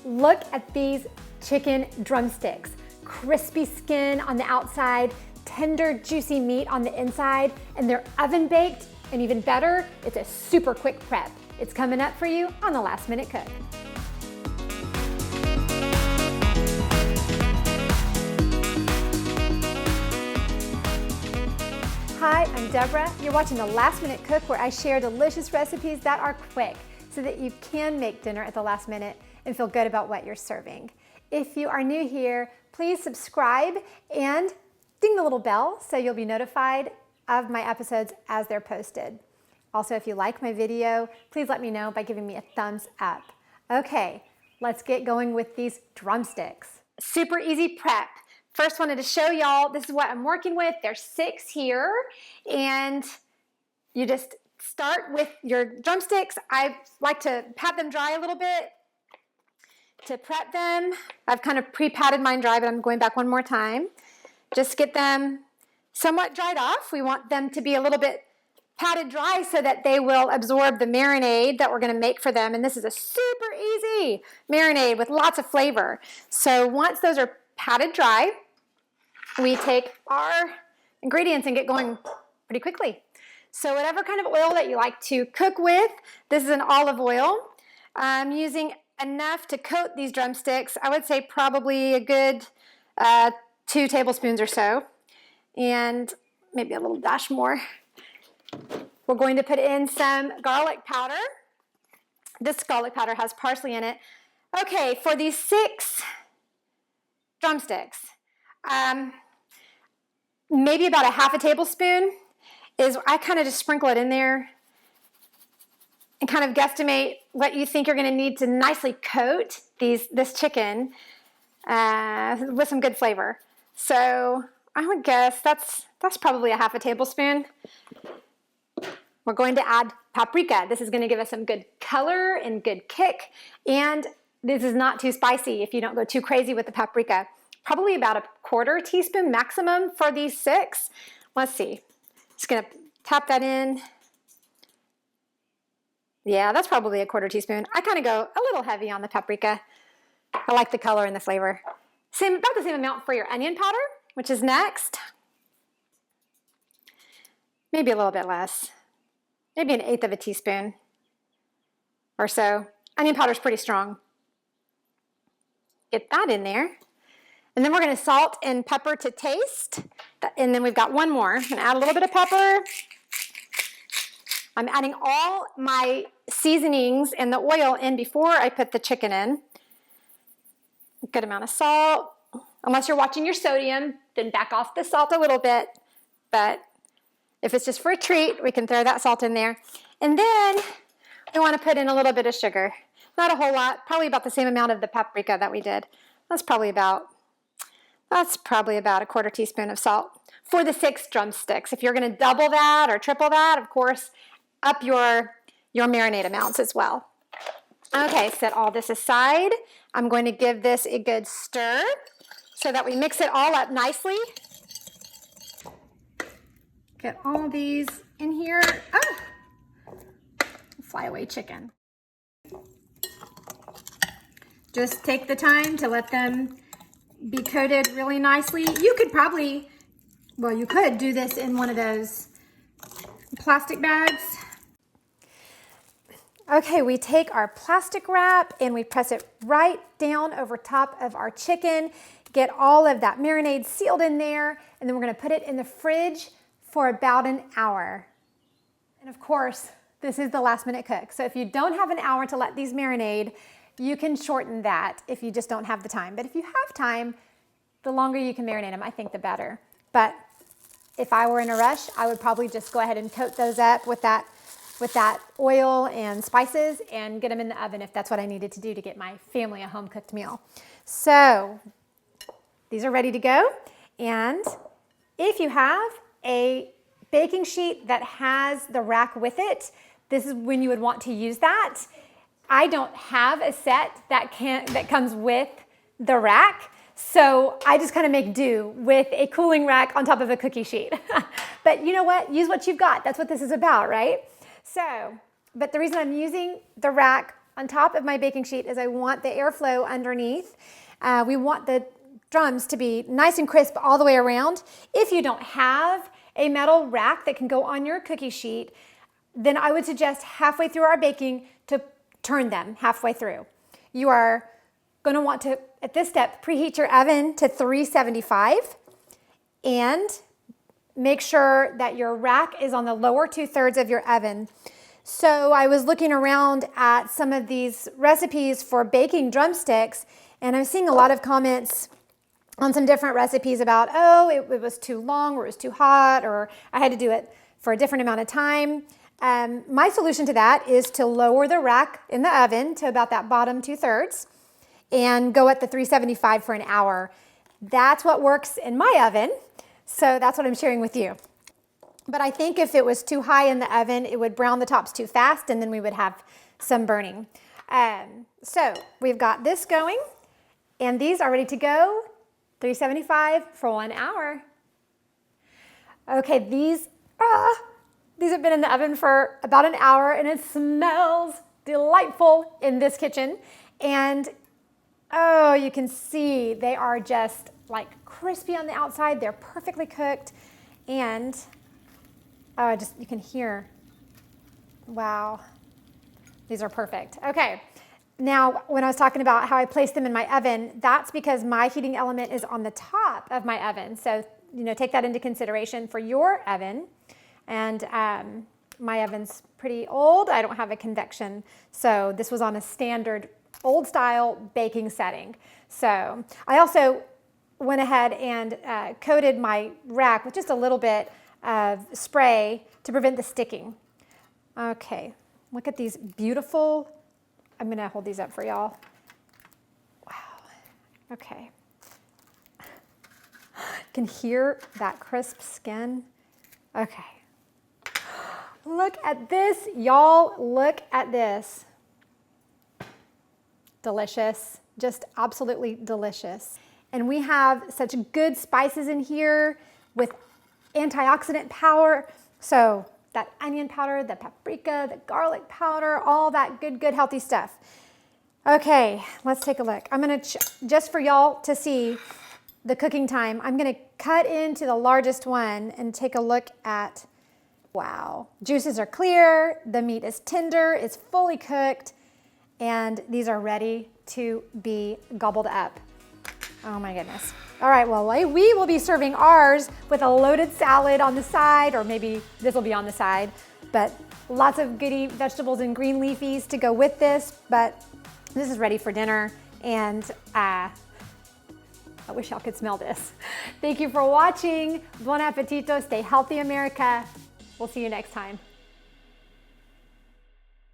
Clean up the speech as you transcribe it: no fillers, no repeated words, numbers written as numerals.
Look at these chicken drumsticks. Crispy skin on the outside, tender, juicy meat on the inside, and they're oven baked, and even better, it's a super quick prep. It's coming up for you on the Last Minute Cook. Hi, I'm Deborah. You're watching the Last Minute Cook, where I share delicious recipes that are quick so that you can make dinner at the last minute and feel good about what you're serving. If you are new here, please subscribe and ding the little bell so you'll be notified of my episodes as they're posted. Also, if you like my video, please let me know by giving me a thumbs up. Okay, let's get going with these drumsticks. Super easy prep. First, wanted to show y'all, this is what I'm working with. There's 6 here, and you just start with your drumsticks. I like to pat them dry a little bit to prep them. I've kind of pre-patted mine dry, but I'm going back one more time. Just get them somewhat dried off. We want them to be a little bit patted dry so that they will absorb the marinade that we're going to make for them. And this is a super easy marinade with lots of flavor. So once those are patted dry, we take our ingredients and get going pretty quickly. So whatever kind of oil that you like to cook with, this is an olive oil. I'm using enough to coat these drumsticks. I would say probably a good 2 tablespoons or so, and maybe a little dash more. We're going to put in some garlic powder. This garlic powder has parsley in it. Okay, for these 6 drumsticks, maybe about a half a tablespoon is, I kind of just sprinkle it in there and kind of guesstimate what you think you're going to need to nicely coat this chicken with some good flavor. So I would guess that's probably a half a tablespoon. We're going to add paprika. This is going to give us some good color and good kick, and this is not too spicy if you don't go too crazy with the paprika. Probably about a 1/4 teaspoon maximum for these 6. Let's see. Just going to tap that in. Yeah, that's probably a 1/4 teaspoon. I kind of go a little heavy on the paprika. I like the color and the flavor. About the same amount for your onion powder, which is next. Maybe a little bit less. Maybe 1/8 of a teaspoon or so. Onion powder is pretty strong. Get that in there. And then we're going to salt and pepper to taste. And then we've got one more. I'm going to add a little bit of pepper. I'm adding all my seasonings and the oil in before I put the chicken in. A good amount of salt. Unless you're watching your sodium, then back off the salt a little bit. But if it's just for a treat, we can throw that salt in there. And then we want to put in a little bit of sugar. Not a whole lot, probably about the same amount of the paprika that we did. That's probably about a 1/4 teaspoon of salt for the 6 drumsticks. If you're going to double that or triple that, of course, up your marinade amounts as well. Okay, set all this aside. I'm going to give this a good stir so that we mix it all up nicely. Get all these in here. Oh, flyaway chicken. Just take the time to let them be coated really nicely. You could probably, well, you could do this in one of those plastic bags. Okay, we take our plastic wrap and we press it right down over top of our chicken, get all of that marinade sealed in there, and then we're going to put it in the fridge for about an hour. And of course, this is the Last Minute Cook. So if you don't have an hour to let these marinade, you can shorten that if you just don't have the time. But if you have time, the longer you can marinate them, I think the better. But if I were in a rush, I would probably just go ahead and coat those up with that oil and spices and get them in the oven if that's what I needed to do to get my family a home-cooked meal. So these are ready to go. And if you have a baking sheet that has the rack with it, this is when you would want to use that. I don't have a set that comes with the rack, so I just kind of make do with a cooling rack on top of a cookie sheet. But you know what? Use what you've got. That's what this is about, right? So, but the reason I'm using the rack on top of my baking sheet is I want the airflow underneath. We want the drums to be nice and crisp all the way around. If you don't have a metal rack that can go on your cookie sheet, then I would suggest halfway through our baking to turn them halfway through. You are going to want to, at this step, preheat your oven to 375 and make sure that your rack is on the lower 2/3 of your oven. So I was looking around at some of these recipes for baking drumsticks, and I'm seeing a lot of comments on some different recipes about, oh, it was too long, or it was too hot, or I had to do it for a different amount of time. My solution to that is to lower the rack in the oven to about that bottom 2/3 and go at the 375 for an hour. That's what works in my oven, so that's what I'm sharing with you. But I think if it was too high in the oven, it would brown the tops too fast, and then we would have some burning. So we've got this going, and these are ready to go, 375 for 1 hour. Okay, these have been in the oven for about an hour, and it smells delightful in this kitchen. And oh, you can see they are just like crispy on the outside. They're perfectly cooked, and oh, you can hear, wow, these are perfect. Okay, now when I was talking about how I place them in my oven, that's because my heating element is on the top of my oven. So, take that into consideration for your oven. And my oven's pretty old. I don't have a convection. So this was on a standard old style baking setting. So I also went ahead and coated my rack with just a little bit of spray to prevent the sticking. Okay, look at these beautiful, I'm gonna hold these up for y'all. Wow, okay. Can hear that crisp skin. Okay. Look at this, y'all, look at this. Delicious, just absolutely delicious. And we have such good spices in here with antioxidant power. So that onion powder, the paprika, the garlic powder, all that good healthy stuff. Okay, let's take a look. I'm gonna, just for y'all to see the cooking time, I'm gonna cut into the largest one and take a look at, wow. Juices are clear, the meat is tender, it's fully cooked, and these are ready to be gobbled up. Oh my goodness. All right, well, we will be serving ours with a loaded salad on the side, or maybe this will be on the side, but lots of goody vegetables and green leafies to go with this, but this is ready for dinner, and I wish y'all could smell this. Thank you for watching. Buon appetito, stay healthy, America. We'll see you next time.